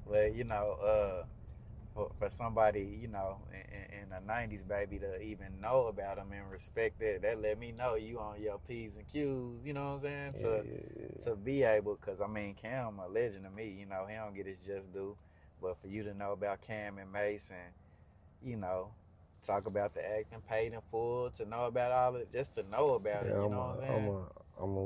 But you know, for somebody, you know, in the '90s baby to even know about them and respect that let me know you on your P's and Q's, you know what I'm saying. To be able, cause I mean Cam a legend to me, you know he don't get his just due, but for you to know about Cam and Mace and you know. Talk about the acting paid in full, to know about all it, just to know about it. You know what I'm saying? I'm a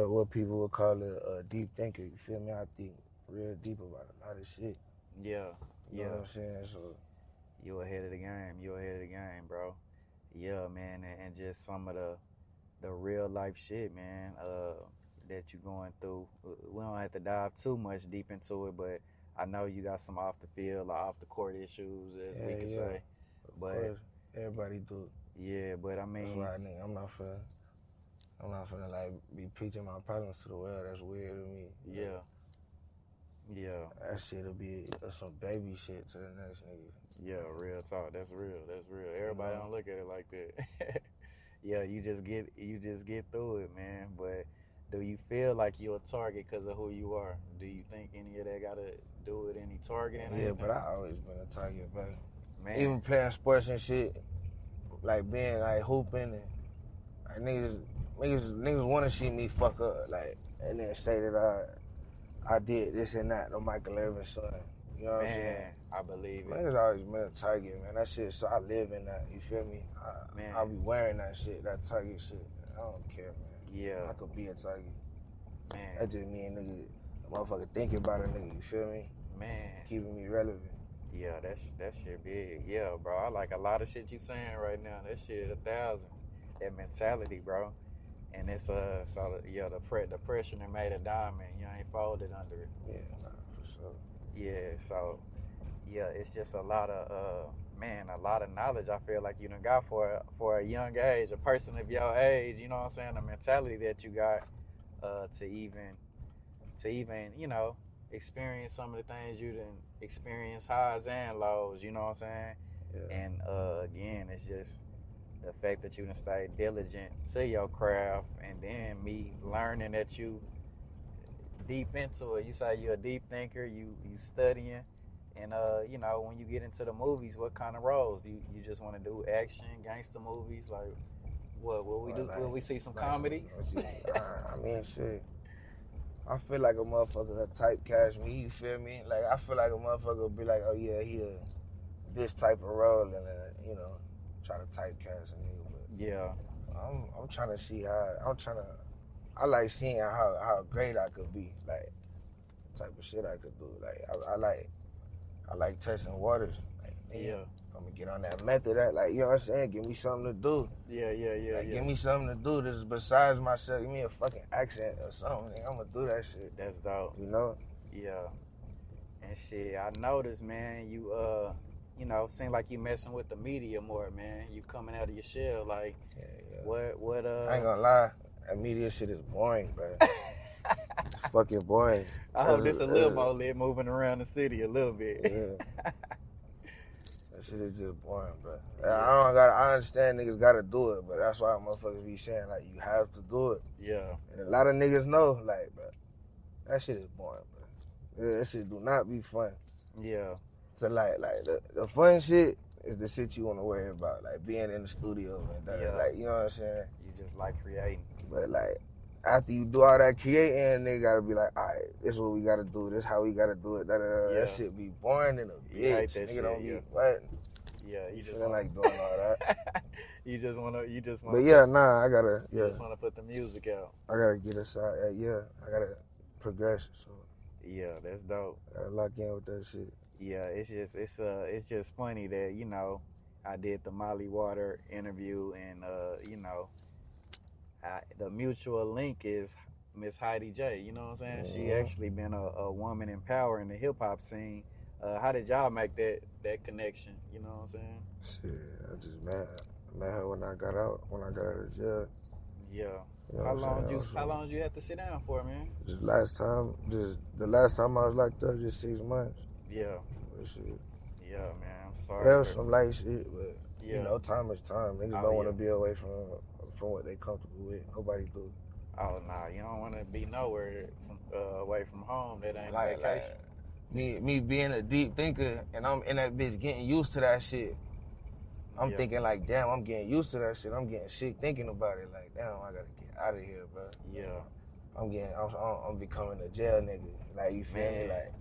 what people would call a deep thinker. You feel me? I think real deep about a lot of shit. Yeah, you know what I'm saying. So you ahead of the game, bro. Yeah, man, and just some of the real life shit, man. That you going through. We don't have to dive too much deep into it, but I know you got some off the field or off the court issues, as we could say. But of course, everybody do. Yeah, but I mean, that's why I think I'm not finna like be preaching my problems to the world. That's weird to me. Yeah. That shit'll be some baby shit to the next nigga. Yeah, real talk. That's real. Everybody don't look at it like that. Yeah, you just get through it, man. But do you feel like you're a target because of who you are? Do you think any of that got to do with any targeting? Yeah, but I always been a target, man. Man. Even playing sports and shit, like being like hooping and like niggas, niggas want to see me fuck up, like, and then say that I did this and that. No Michael Irvin son. You know what I'm saying? Man, I believe it. Niggas always been a target, man. That shit, so I live in that. You feel me? I'll be wearing that shit, that target shit. I don't care, man. Yeah. I could be a target. Man. That just mean nigga, a motherfucker thinking about a nigga. You feel me? Man. Keeping me relevant. Yeah, that shit big. Yeah, bro. I like a lot of shit you saying right now. That shit 1,000. That mentality, bro. And it's so yeah, the pressure that made a diamond. You ain't folded under it. Yeah, nah, for sure. Yeah, so yeah, it's just a lot of a lot of knowledge I feel like you done got for a young age, a person of your age, you know what I'm saying, the mentality that you got to even, you know, experience some of the things you done experience, highs and lows, you know what I'm saying? Yeah. And again, it's just the fact that you done stay diligent to your craft, and then me learning that you deep into it. You say you're a deep thinker, you studying, and you know, when you get into the movies, what kind of roles? You just want to do action, gangster movies, like what will we do? Like, will we see some comedies? I mean, shit. I feel like a motherfucker will typecast me, you feel me? Like, I feel like a motherfucker will be like, oh yeah, he this type of role, and you know, try to typecast a nigga. But Yeah. I'm trying to see I like seeing how great I could be, like, the type of shit I could do. Like, I like testing waters. Like, Yeah. I'm gonna get on that method. That, like, you know what I'm saying? Give me something to do. Yeah. Like, give me something to do. This is besides myself. Give me a fucking accent or something. I'm gonna do that shit. That's dope. You know? Yeah. And shit, I noticed, man, you know, seem like you messing with the media more, man. You coming out of your shell, like, yeah. What I ain't gonna lie, that media shit is boring, bro. It's fucking boring. I hope this a little more lit moving around the city a little bit. Yeah. That shit is just boring, bro. Yeah. I understand niggas gotta do it, but that's why motherfuckers be saying, like, you have to do it. Yeah. And a lot of niggas know, like, bro, that shit is boring, bro. That shit do not be fun. Yeah. So, like the fun shit is the shit you want to worry about, like being in the studio and that, Yeah. like, you know what I'm saying? You just like creating. But, like, after you do all that creating, they gotta be like, all right, this is what we gotta do. This how we gotta do it. Yeah. That shit be boring in a bitch. You hate that Nigga shit, don't yeah. be what? Yeah, you just feeling like doing all that. you just wanna. But yeah, nah, I gotta. You Yeah, just wanna put the music out. I gotta get aside. Yeah, I gotta progress. So Yeah, that's dope. I gotta lock in with that shit. Yeah, it's just funny that, you know, I did the Molly Water interview, and you know, the mutual link is Miss Heidi J. You know what I'm saying? Mm-hmm. She actually been a woman in power in the hip hop scene. How did y'all make that connection? You know what I'm saying? Shit, I just met her when I got out of jail. Yeah. You know How long did you have to sit down for, man? Just the last time I was locked up, just 6 months. Yeah. But shit. Yeah, man. I'm sorry. There was some light shit, but Yeah. you know, time is time. Niggas don't want to be away from what they comfortable with. Nobody do. Oh nah, you don't want to be nowhere away from home. That ain't Like vacation. me being a deep thinker, and I'm in that bitch getting used to that shit. I'm thinking like, damn, I'm getting used to that shit. I'm getting sick thinking about it. Like, damn, I gotta get out of here, bro. Yeah. I'm becoming a jail nigga. Like, you feel me? Like,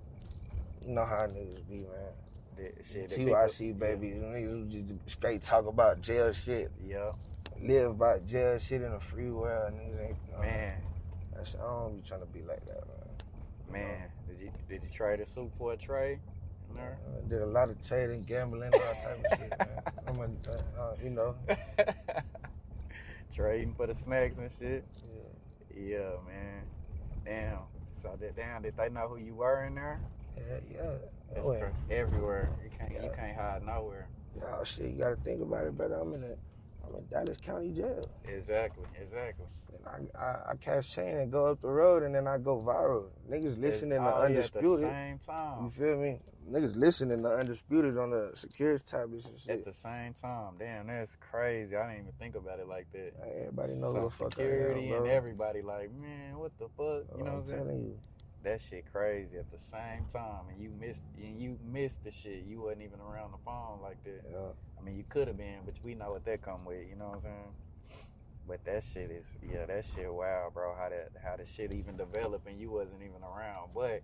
you know how niggas be, man. TYC, baby. Niggas just straight talk about jail shit. Yeah. Live by jail shit in a free world. Niggas ain't, Man. That shit, I don't be trying to be like that, man. Man, did you trade a suit for a trade? No. I did a lot of trading, gambling, all type of shit, man. You know. Trading for the smacks and shit. Yeah. Yeah, man. Damn. So did they know who you were in there? Yeah. That's everywhere. You can't hide nowhere. Oh shit, you gotta think about it, brother. I'm in Dallas County Jail. Exactly. And I cash chain and go up the road, and then I go viral. Niggas listening to Undisputed. At the same time. You feel me? Niggas listening to Undisputed on the security tablets and shit. At the same time. Damn, that's crazy. I didn't even think about it like that. Everybody knows who the fuck security I am, and everybody like, man, what the fuck? You know what I'm saying? telling you. That shit crazy at the same time, and you missed the shit. You wasn't even around the phone like that. Yeah. I mean, you could have been, but we know what that come with. You know what I'm saying? But that shit is, yeah, that shit wild, bro. How the shit even developed and you wasn't even around. But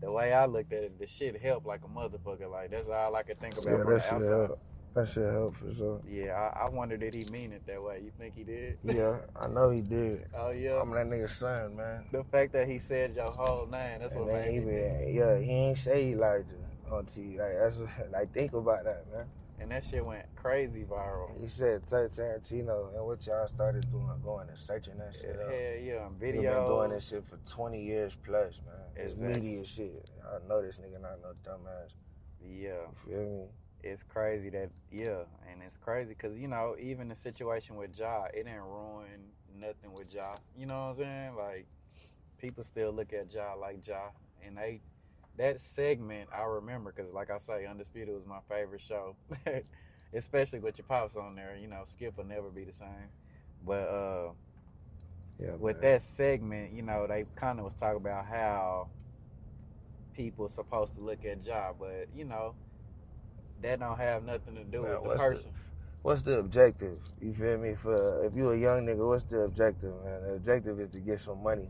the way I looked at it, the shit helped like a motherfucker. Like that's all I could think about Yeah, from that the shit outside. help. That shit help for sure. Yeah, I wonder did he mean it that way? You think he did? Yeah, I know he did. Oh yeah. I'm that nigga's son, man. The fact that he said your whole name, that's And what then made he me think. be, yeah, he ain't say Elijah on TV. Like that's like think about that, man. And that shit went crazy viral. He said Tut Tarantino, and what y'all started doing, going and searching that shit up. Hell yeah, Nigga been doing videos. this shit for 20 years plus, man. It's Exactly. media shit. I know this nigga not no dumbass. Yeah. You feel me? It's crazy that, yeah, and it's crazy because, you know, even the situation with Ja, it didn't ruin nothing with Ja. You know what I'm saying? Like, people still look at Ja like Ja, and that segment I remember because, like I say, Undisputed was my favorite show, especially with your pops on there. You know, Skip will never be the same. But Yeah, with man. that segment, you know, they kind of was talking about how people supposed to look at Ja, but you know, that don't have nothing to do Man, with the person. what's the objective? You feel me? For if you a young nigga, what's the objective, man? The objective is to get some money.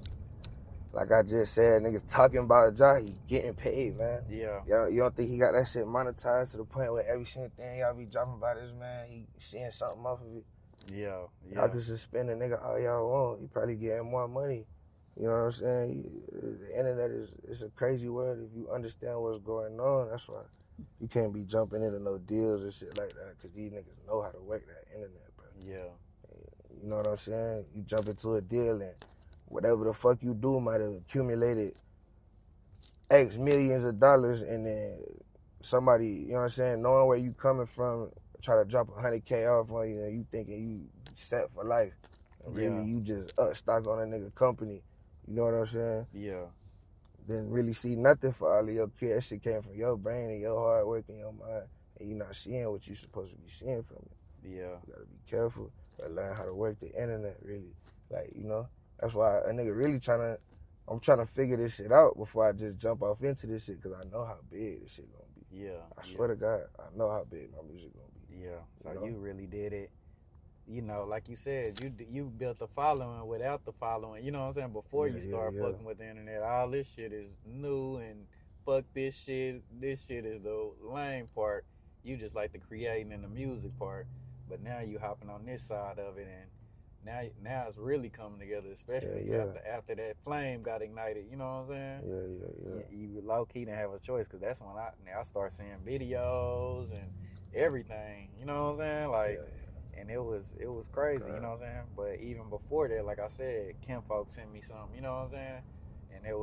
Like I just said, niggas talking about Ja, he getting paid, man. Yeah, You don't think he got that shit monetized to the point where every single thing y'all be dropping about this man, he seeing something off of it? yeah, Y'all yeah, can suspend a nigga all y'all want. He probably getting more money. You know what I'm saying? The internet it's a crazy world if you understand what's going on. That's why you can't be jumping into no deals and shit like that because these niggas know how to work that internet, bro. yeah, You know what I'm saying? You jump into a deal and whatever the fuck you do might have accumulated X millions of dollars, and then somebody, you know what I'm saying, knowing where you coming from, try to drop 100K off on you, and you thinking you set for life. And really, yeah, you just up stock on a nigga company. You know what I'm saying? yeah, Didn't really see nothing for all of your kids. That shit came from your brain and your hard work and your mind, and you not seeing what you supposed to be seeing from it. yeah, You gotta be careful, but learn how to work the internet, really. Like, you know, that's why a nigga really I'm trying to figure this shit out before I just jump off into this shit, because I know how big this shit gonna be. yeah, I yeah, swear to God, I know how big my music gonna be. yeah. So You know? you really did it. You know, like you said, you built a following without the following. You know what I'm saying? Before Yeah, you yeah, start yeah. fucking with the internet, all this shit is new and fuck this shit. This shit is the lame part. You just like the creating and the music part. But now you hopping on this side of it, and now it's really coming together. Yeah, Especially yeah. after that flame got ignited. You know what I'm saying? Yeah, yeah, yeah. You low key didn't have a choice because that's when I start seeing videos and everything. You know what I'm saying? Like, Yeah, and it was crazy. You God. know what I'm saying? But even before that, like I said, Kim folks sent me something. You know what I'm saying? And it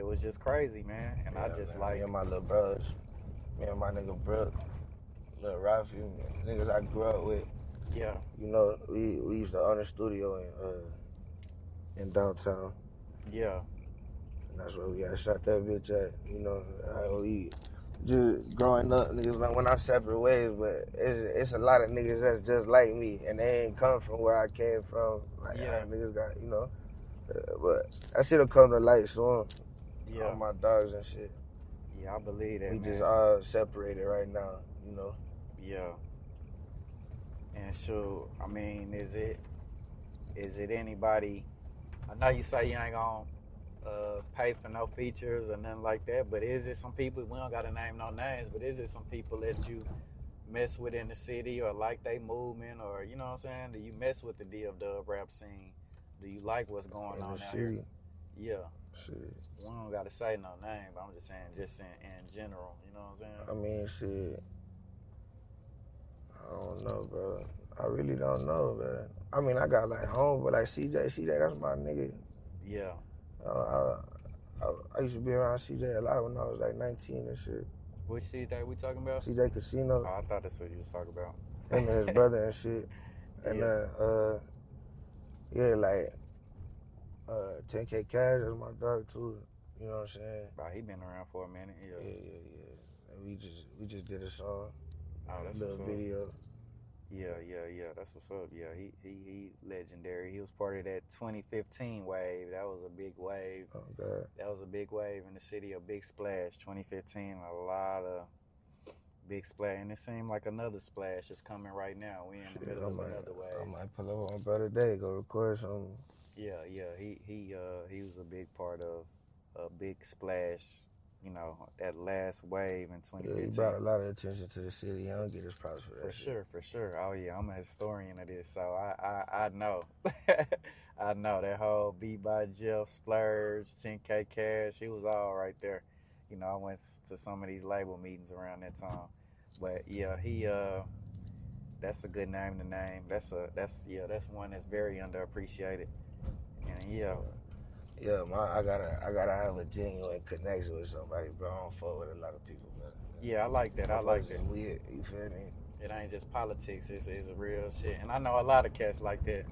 was just crazy, man. And I Yeah, just man. Me like, and my little brothers, me and my nigga Brooke, little Rafi, niggas I grew up with. yeah, You know, we used to own a studio in downtown. yeah, And that's where we got shot that bitch at. You know, we just growing up, niggas like went our separate ways, but it's a lot of niggas that's just like me, and they ain't come from where I came from. Like, yeah, niggas got, but that shit'll come to light soon. All yeah, my dogs and shit. yeah. I believe that, We just man. all separated right now, you know. Yeah. And so, I mean, is it anybody? I know you say you ain't gonna pay for no features or nothing like that, but is it some people, we don't gotta name no names, but is it some people that you mess with in the city or like they movement, or you know what I'm saying? Do you mess with the DFW rap scene? Do you like what's going In the on out here? city, Yeah. shit. We don't gotta say no name, but I'm just saying just in general, you know what I'm saying? I mean, shit. I don't know, bro. I really don't know, man. I mean, I got like home, but like CJ, that's my nigga. Yeah. I used to be around CJ a lot when I was like 19 and shit. Which city that we talking about? CJ Casino, Oh, I thought that's what you was talking about. him and his brother and shit. And Yeah. yeah, like 10K Cash, that's my dog too. You know what I'm saying? Wow, he been around for a minute. Yeah, Yeah. yeah, yeah. And we just did a song, Oh, a that's little what's up. video. Yeah. That's what's up. Yeah, he legendary. He was part of that 2015 wave. That was a big wave. Oh God. That was a big wave in the city. A big splash. 2015. A lot of Big splash, and it seemed like another splash is coming right now. We in the Shit, middle of another I wave. might pull up on a better day, go record something. Yeah, yeah. He was a big part of a big splash. You know, that last wave in Yeah, he 2015. brought a lot of attention to the city. He don't get his props for For that shit. sure, for sure. Oh yeah, I'm a historian of this, so I know. I know that whole beat by Jeff, Splurge, 10K Cash. He was all right there. You know, I went to some of these label meetings around that time. But yeah, that's a good name to name. That's one that's very underappreciated. And yeah, Yeah, I gotta have a genuine connection with somebody, bro. I don't fuck with a lot of people, bro. yeah, I like that. I like Motherfuckers that. is weird. You feel me? It ain't just politics. It's real shit. And I know a lot of cats like that.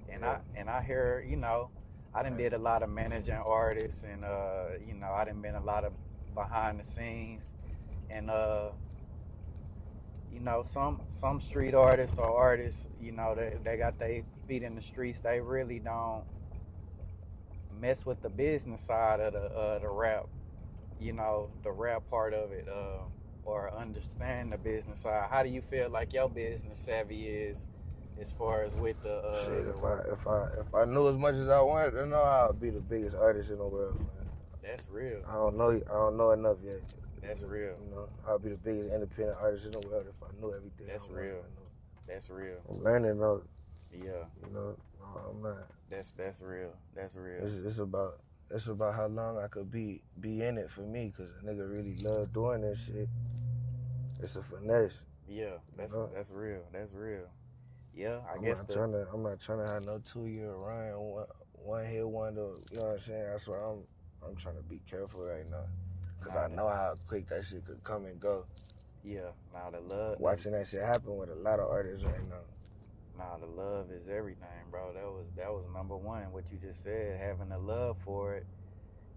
And Yeah. I hear, you know, I done did a lot of managing artists, and you know, I done been a lot of behind the scenes, and you know, some street artists or artists, you know, they got their feet in the streets. They really don't mess with the business side of the rap, you know, the rap part of it, or understand the business side. How do you feel like your business savvy is, as far as with Shit, the work? if I knew as much as I wanted to know, I'd be the biggest artist in the world, man. That's real. I don't know enough yet. That's real. You know, I'll be the biggest independent artist in the world if I knew everything. That's real. That's real. I'm learning though. Yeah. You know, no, I'm not. That's real. That's real. It's about how long I could be in it for me, cause a nigga really love doing this shit. It's a finesse. Yeah, that's real. That's real. Yeah, I'm not trying to have no 2-year run, one hit wonder. You know what I'm saying? That's why I'm trying to be careful right now, cause I know how quick that shit could come and go. Yeah, now the love. Watching that shit happen with a lot of artists right now. Nah, the love is everything, bro. That was number one. What you just said, having the love for it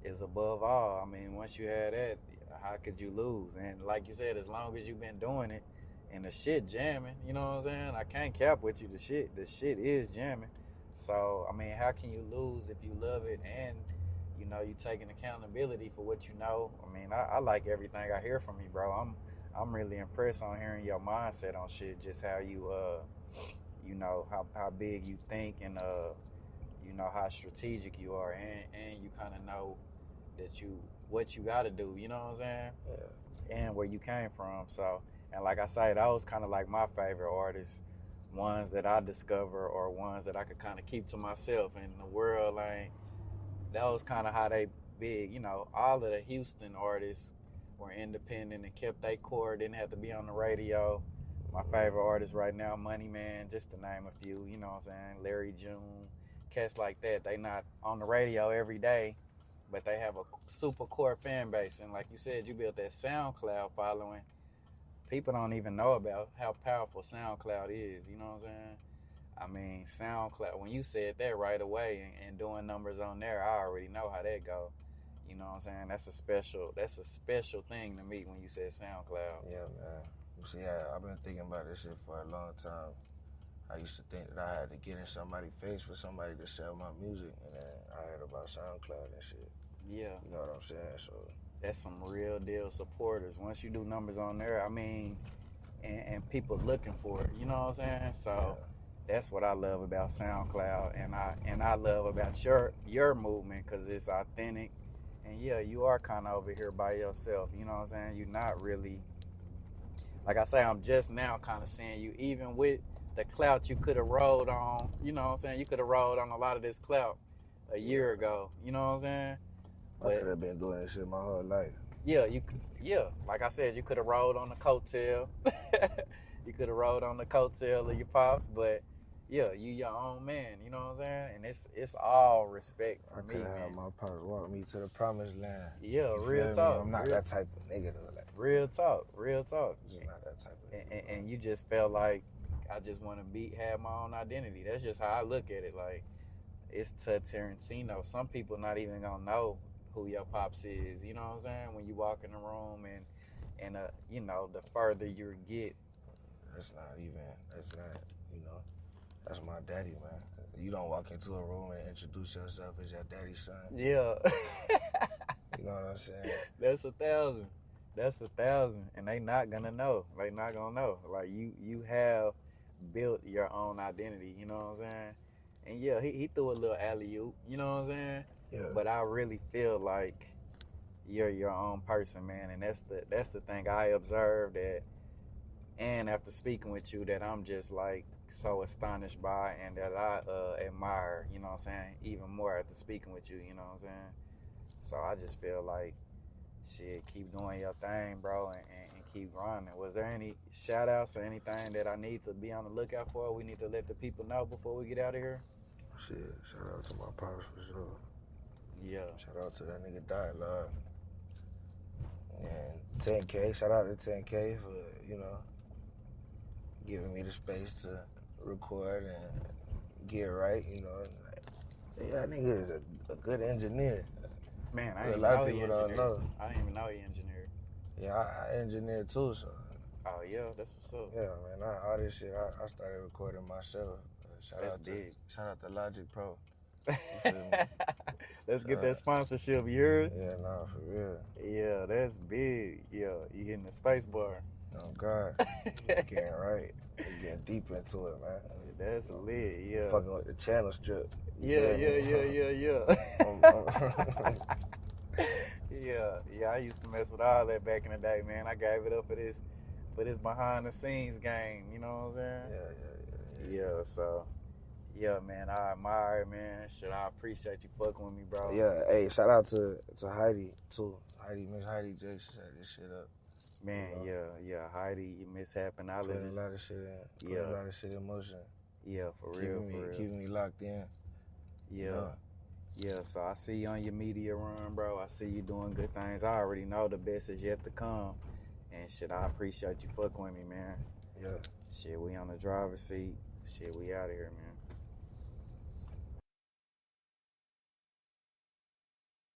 is above all. I mean, once you had that, how could you lose? And like you said, as long as you've been doing it, and the shit jamming, you know what I'm saying? I can't cap with you. The shit is jamming. So I mean, how can you lose if you love it and you know you taking accountability for what you know? I mean, I like everything I hear from you, bro. I'm really impressed on hearing your mindset on shit. Just how you know how big you think, and you know how strategic you are, and you kind of know that what you got to do, you know what I'm saying? Yeah. And where you came from. So, and like I say, that was kind of like my favorite artists, ones that I discover or ones that I could kind of keep to myself, and the world ain't. That was kind of how they big, you know. All of the Houston artists were independent and kept their core, didn't have to be on the radio. My favorite artists right now, Money Man, just to name a few, you know what I'm saying? Larry June, cats like that. They not on the radio every day, but they have a super core fan base. And like you said, you built that SoundCloud following. People don't even know about how powerful SoundCloud is, you know what I'm saying? I mean, SoundCloud, when you said that right away and doing numbers on there, I already know how that go. You know what I'm saying? That's a special thing to me when you said SoundCloud. Yeah, man. See, I've been thinking about this shit for a long time. I used to think that I had to get in somebody's face for somebody to sell my music, and then I heard about SoundCloud and shit. Yeah. You know what I'm saying? So that's some real deal supporters. Once you do numbers on there, I mean, and people looking for it, you know what I'm saying? So that's what I love about SoundCloud, and I love about your movement, because it's authentic. And yeah, you are kind of over here by yourself, you know what I'm saying? You're not really, like I say, I'm just now kind of seeing you, even with the clout you could have rolled on, you know what I'm saying? You could have rolled on a lot of this clout a year ago, you know what I'm saying? I could have been doing this shit my whole life. Yeah, like I said, you could have rolled on the coattail. You could have rolled on the coattail of your pops, but yeah, you your own man, you know what I'm saying? And it's all respect for me, man. I could have my pops walk me to the promised land. Yeah, real talk. I'm not that type of nigga though. Like, real talk. Just not that type of nigga. And you just felt like I just want to have my own identity. That's just how I look at it. Like, it's Tut Tarantino. Some people not even gonna know who your pops is. You know what I'm saying? When you walk in the room and you know, the further you get. That's not, you know, that's my daddy, man. You don't walk into a room and introduce yourself as your daddy's son. Yeah. You know what I'm saying? That's 1,000. That's 1,000, and they not gonna know. They not gonna know. Like you have built your own identity. You know what I'm saying? And yeah, he threw a little alley oop. You know what I'm saying? Yeah. But I really feel like you're your own person, man, and that's the thing I observed that, and after speaking with you, that I'm just like so astonished by, and that I admire. You know what I'm saying? Even more after speaking with you. You know what I'm saying? So I just feel like, shit, keep doing your thing, bro, and keep grinding. Was there any shout outs or anything that I need to be on the lookout for? We need to let the people know before we get out of here? Shit, shout out to my pops for sure. Yeah. Shout out to that nigga Dialogue. And 10K, shout out to 10K for, you know, giving me the space to record and get right, you know. Yeah, that nigga is a good engineer. Man, I didn't a lot know of he people don't engineered. know. I didn't even know he engineered. Yeah, I engineer too, so. Oh, yeah, that's what's up. Yeah, man, all this shit, I started recording myself. That's big. Shout out to Logic Pro. Let's get that sponsorship, you heard? Yeah, nah, for real. Yeah, that's big. Yeah, you hitting the space bar. Oh, God. Getting right. Getting deep into it, man. That's lit, yeah. Fucking with the channel strip. Yeah. Yeah, I used to mess with all that back in the day, man. I gave it up for this behind the scenes game, you know what I'm saying? Yeah, so yeah, man, I admire it, man. Shit, I appreciate you fucking with me, bro. Yeah, hey, shout out to Heidi too. Miss Heidi J, she set this shit up. Man, you know? Yeah, Heidi, you mishap knowledge. Putting a lot of shit in. Putting a lot of shit in motion. Yeah, for real. Keeping me locked in. Yeah. You know? Yeah, so I see you on your media run, bro. I see you doing good things. I already know the best is yet to come. And shit, I appreciate you fucking with me, man. Yeah. Shit, we on the driver's seat. Shit, we out of here, man.